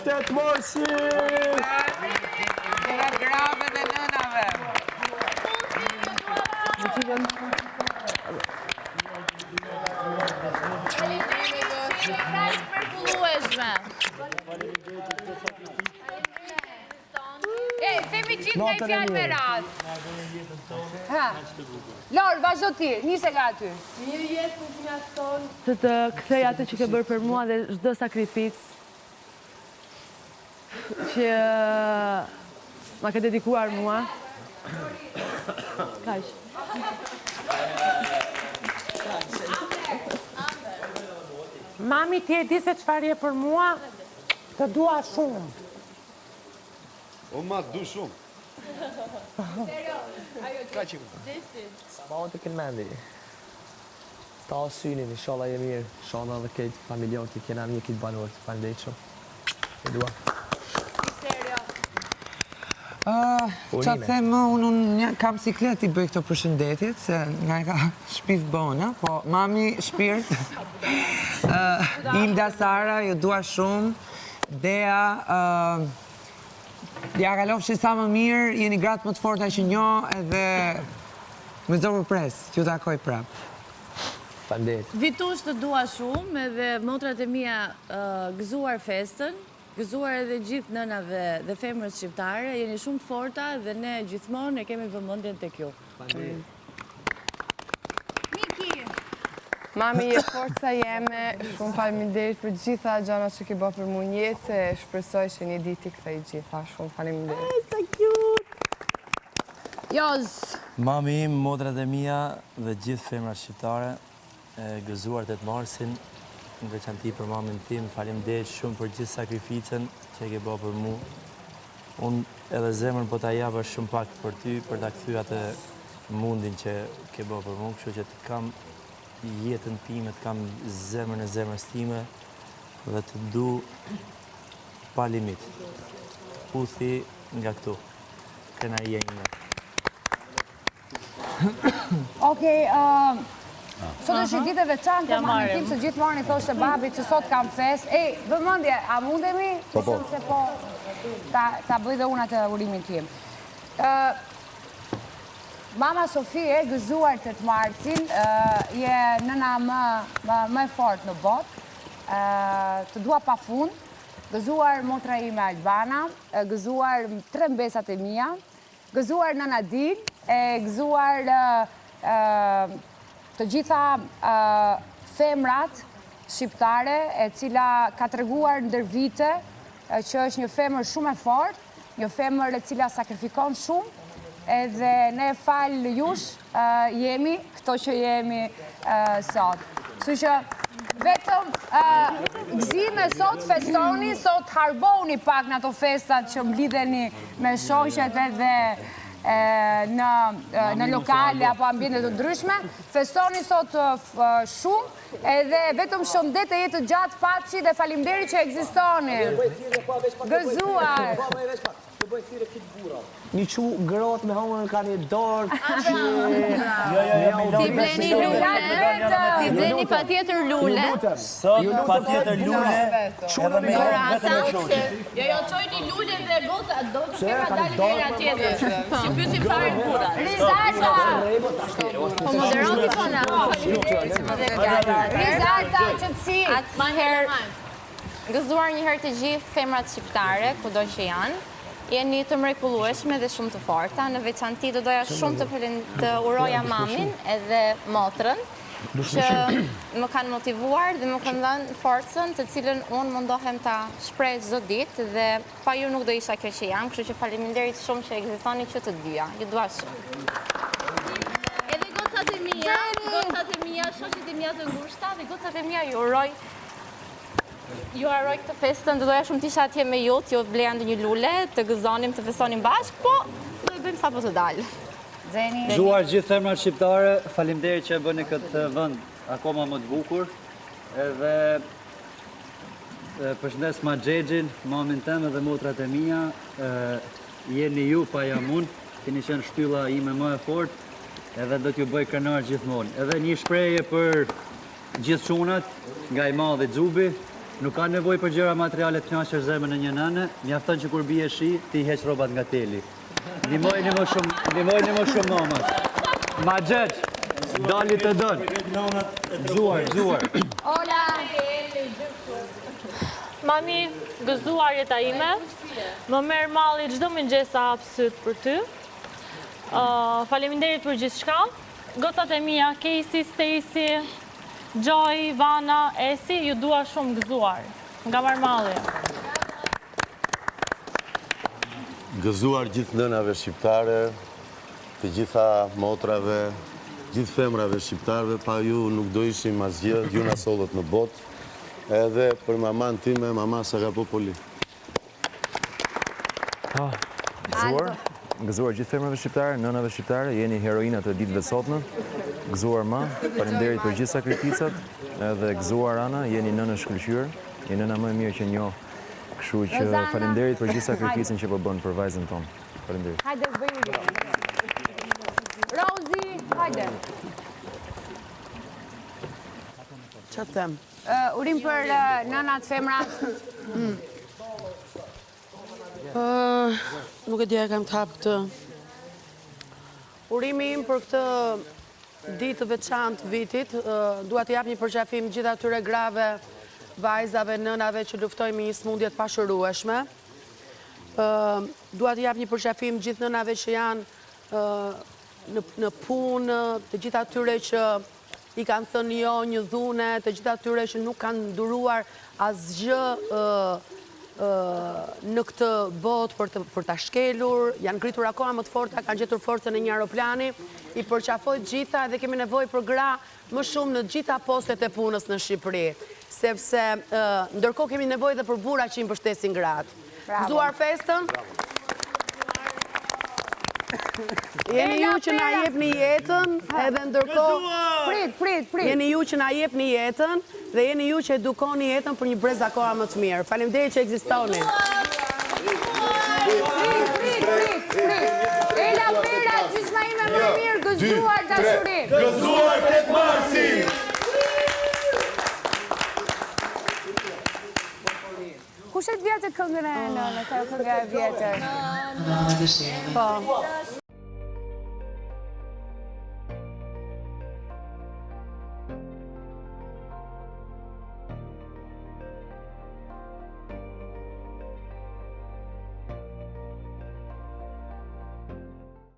8 Nga grave dhe nënave. Themi gjithë nga I fjalë me radhë. Lor, vazhdo ti, nise nga aty. Mirë jetë në mjafton. Të kthej atë që ke bërë për mua dhe çdo sakrificë që ma ke dedikuar mua. Kaq. Mami, ti e di se çfarë je për mua? Të dua shumë. O ma, du shumë. Ka që Ma unë të kënë mendi. Ta o synin, inshallah je mirë. Shana dhe kejtë familjon të kena një kitë banor të falendejtë shumë. E dua. Qa të themë, unë kam siklet I bëj këto përshëndetit, se nga e ka shpiz bona, po mami, shpirt, Ilda, Sara, ju dua shumë, Dea, ja kalofshin sa më mirë, jeni gratë më të forta që njo, edhe me zdo përpres, t'ju takoj prap. Falendejtë. Vitush të dua shumë edhe motrat e mia gëzuar festën, gëzuar edhe gjithë nënave dhe femrës shqiptare, jeni shumë të forta dhe ne gjithmonë e kemi vëmendjen tek ju. Miki! Mami, je forca jeme, shumë faleminderit për gjitha gjana që ke bërë për mu në jetë, e shpresoj që një ditë I kthej gjitha, shumë faleminderit. Sa cute! Joz! Mami im, modrat e mia dhe gjithë femrat shqiptare, gëzuar 8 marsin, në veçanti për mamin tim, faleminderit shumë për gjithë sakrificën që ke bërë për mu. Unë edhe zemrën po ta jap shumë pak për ty, për ta kthyer atë mundin që ke bërë për mu, kështu që të kam jetën time, të kam zemrën e zemrës time dhe të du pa limit. Puthi nga këtu. Këna I ime. Okej, sot është I ditë e veçantë, mamin tim se gjithmonë I thoshte babit që sot kam fest. Ej, vëmendje, a mundemi? Po. Se po ta bëj dhe unë atë urimin tim. Mama Sofie, gëzuar 8 marsin, je nëna më e fortë në botë, të dua pa fund, gëzuar motra ime Albana, gëzuar 3 mbesat e mia, gëzuar nëna Dil, e gëzuar të gjitha femrat shqiptare, e cila ka treguar ndër vite që është një femër shumë e fortë, një femër e cila sakrifikon shumë, edhe ne falë jush jemi këto që jemi sot. Kështu që vetëm gëzime sot, festoni, sot harboni pak në ato festat që mblidheni me shoqet edhe në lokale apo ambiente të ndryshme. Festoni sot shumë, edhe vetëm shëndet e jetë gjatë paçi dhe faleminderit që ekzistoni. Gëzuar. Një që grot me homën ka një dorë që... Ti bleni lule, ti bleni pa tjetër lule. Sot pa tjetër lule, edhe me vetëm e shoqe. Jo, qojni lule dhe bota, do të kema dalë njëra tjetër. Si pysim fare në bura. Rizata! Po moderoti fona. Rizata, qëtësi! Ma herë, gëzuar një herë të gjithë femrat shqiptare, kudo që janë. Jeni të mrekullueshme dhe shumë të forta. Në veçanti do doja shumë të uroja mamin edhe motrën, që më kanë motivuar dhe më kanë dhënë forcën të cilën unë mundohem ta shpreh çdo ditë dhe pa ju nuk do isha kjo që jam, kështu që faleminderit shumë që ekzistoni që të dyja. Ju dua shumë. Edhe gocat e mia, shoqet e mia të ngushta dhe gocat e mia ju uroj këtë festën, do doja shumë t'isha atje me ju, t'ju bleja ndonjë lule, të gëzonim, të festonim bashkë, po do e bëjmë sapo të dalë. Zeni. Gëzuar gjithë femrat shqiptare, faleminderit që e bëni këtë vend akoma më të bukur. Edhe përshëndes ma Xhexhin, mamin tem dhe motrat e mia. Jeni ju pa jam unë, keni qenë shtylla ime më e fortë, edhe do t'ju bëj krenar gjithmonë. Edhe një shprehje për gjithë çunat, nga i madhi Xhubi, Nuk ka nevoj për gjëra materiale të knaqësh zemrën e një nëne, mjafton që kur bie shi, ti heq rrobat nga teli. Ndihmojeni më shumë mamat. Ma xheç, dali të dën. Gëzuar. Ola! Mami, gëzuar jeta ime, më merr malli çdo mëngjes sa hap syt për ty. Faleminderit për gjithçka. Gocat e mia, Casey, Stacy, Joy, Vana, Esi, ju dua shumë gëzuar. Nga Marmalli. Gëzuar gjithë nënave shqiptare, të gjitha motrave, gjithë femrave shqiptarve, pa ju nuk do ishim asgjë, ju na sollët në botë, edhe për maman time, mama Sagapopoli. Gëzuar gjithë femrave shqiptare, nënave shqiptare, jeni heroinat e ditëve sotme. Gëzuar ma, faleminderit për gjithë sakrificat, edhe gëzuar Ana, jeni nënë shkëlqyer, jeni nëna më e mirë që njoh. Kështu që faleminderit për gjithë sakrificën që po bën për vajzën tonë. Faleminderit. Hajde bëjmë gjë. Rozi, hajde. Çfarë them? Urim për nënat, femrat. Nuk e dija kam të hap këtë. Urimi im për këtë ditë të veçantë vitit, dua të jap një përqafim gjithë atyre grave, vajzave, nënave që luftojnë me një smundje të pashurueshme. Dua të jap një përqafim gjithë nënave që janë në punë, të gjithë atyre që i kanë thënë jo një dhune, të gjithë atyre që nuk kanë duruar asgjë në këtë botë për ta shkelur, janë ngritur akoma më të forta, kanë gjetur forcën e një aeroplani, i përqafoj gjitha dhe kemi nevojë për gra më shumë në gjitha postet e punës në Shqipëri, sepse ndërkohë kemi nevojë dhe për burra që i mbështesin gratë. Gëzuar festën. Jeni ju që na jepni jetën, edhe ndërkohë Prit. jeni ju që na jepni jetën dhe jeni ju që edukoni jetën për një brez akoma më të mirë. Faleminderit që ekzistoni. Prit. Ela Pera, gjysma ime më e mirë, gëzuar dashuri. Gëzuar 8 marsin! Kush e të vjetë këngën e nënës, ajo këngë e vjetër? Po.